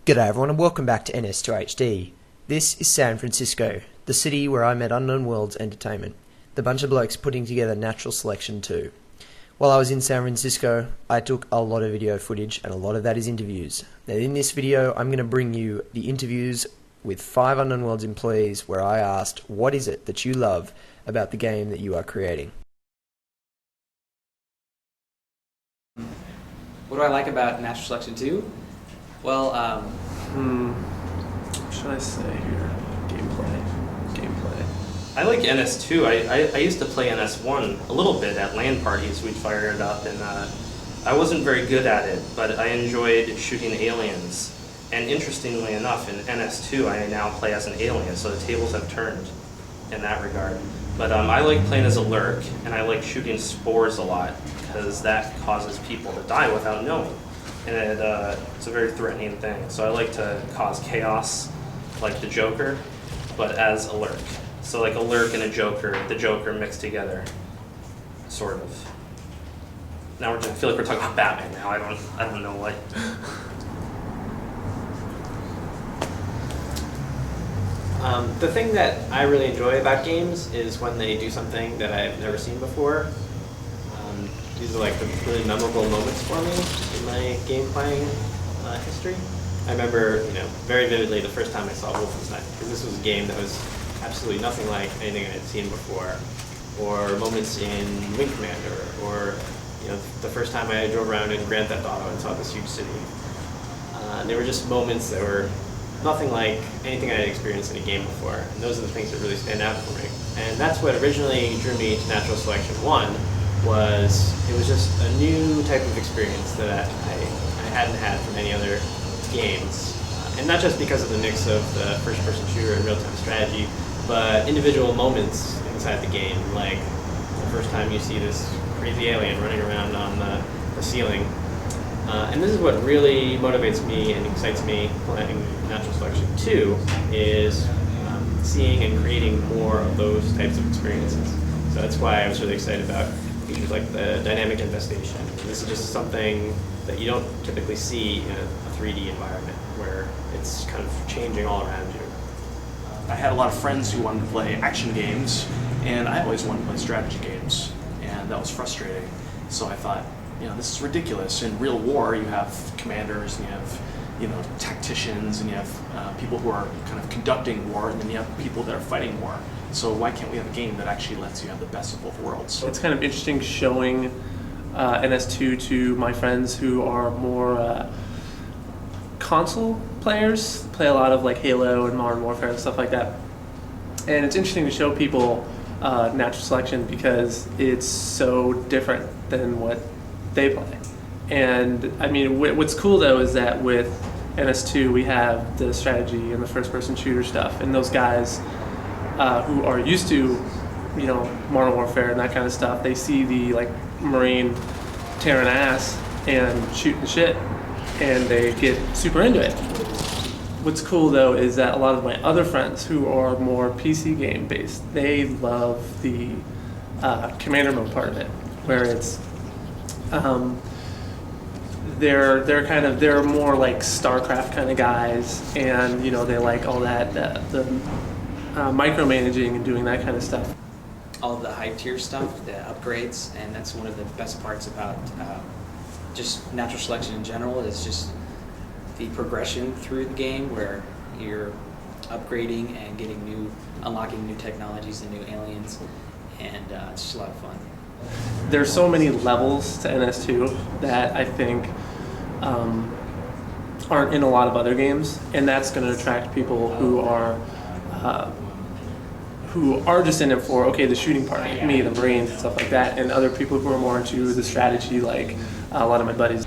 G'day everyone and welcome back to NS2HD. This is San Francisco, the city where I met Unknown Worlds Entertainment, the bunch of blokes putting together Natural Selection 2. While I was in San Francisco, I took a lot of video footage and a lot of that is interviews. Now in this video, I'm going to bring you the interviews with 5 Unknown Worlds employees where I asked, what is it that you love about the game that you are creating? What do I like about Natural Selection 2? Well, what should I say here? Gameplay. I like NS2. I used to play NS1 a little bit at LAN parties. We'd fire it up, and I wasn't very good at it, but I enjoyed shooting aliens. And interestingly enough, in NS2, I now play as an alien, so the tables have turned in that regard. But I like playing as a lurk, and I like shooting spores a lot, because that causes people to die without knowing. And it's a very threatening thing. So I like to cause chaos, like the Joker, but as a lurk. So like a lurk and a Joker, the Joker mixed together, sort of. Now I feel like we're talking about Batman now. I don't know what. The thing that I really enjoy about games is when they do something that I've never seen before. These are like the really memorable moments for me in my game playing history. I remember, very vividly the first time I saw Wolfenstein, because this was a game that was absolutely nothing like anything I had seen before. Or moments in Wing Commander, or the first time I drove around in Grand Theft Auto and saw this huge city. They were just moments that were nothing like anything I had experienced in a game before, and those are the things that really stand out for me. And that's what originally drew me to Natural Selection 1. It was just a new type of experience that I hadn't had from any other games. And not just because of the mix of the first-person shooter and real-time strategy, but individual moments inside the game, like the first time you see this crazy alien running around on the ceiling. And this is what really motivates me and excites me playing Natural Selection 2, is seeing and creating more of those types of experiences. So that's why I was really excited about features like the dynamic infestation. This is just something that you don't typically see in a 3D environment where it's kind of changing all around you. I had a lot of friends who wanted to play action games, and I always wanted to play strategy games, and that was frustrating. So I thought, this is ridiculous. In real war, you have commanders, and you have, tacticians, and you have people who are kind of conducting war, and then you have people that are fighting war. So why can't we have a game that actually lets you have the best of both worlds? It's kind of interesting showing NS2 to my friends who are more console players, play a lot of like Halo and Modern Warfare and stuff like that. And it's interesting to show people Natural Selection because it's so different than what they play. And I mean, what's cool though is that with NS2 we have the strategy and the first-person shooter stuff, and those guys who are used to, Modern Warfare and that kind of stuff, they see the like Marine tearing ass and shooting shit, and they get super into it. What's cool though is that a lot of my other friends who are more PC game based, they love the commander mode part of it, where it's they're more like StarCraft kind of guys, and they like all that the micromanaging and doing that kind of stuff. all of the high tier stuff, the upgrades, and that's one of the best parts about just Natural Selection in general, is just the progression through the game where you're upgrading and unlocking new technologies and new aliens, and it's just a lot of fun. There's so many levels to NS2 that I think aren't in a lot of other games, and that's going to attract people who are just in it for, the shooting part, like me, the Marines, and stuff like that, and other people who are more into the strategy, like a lot of my buddies.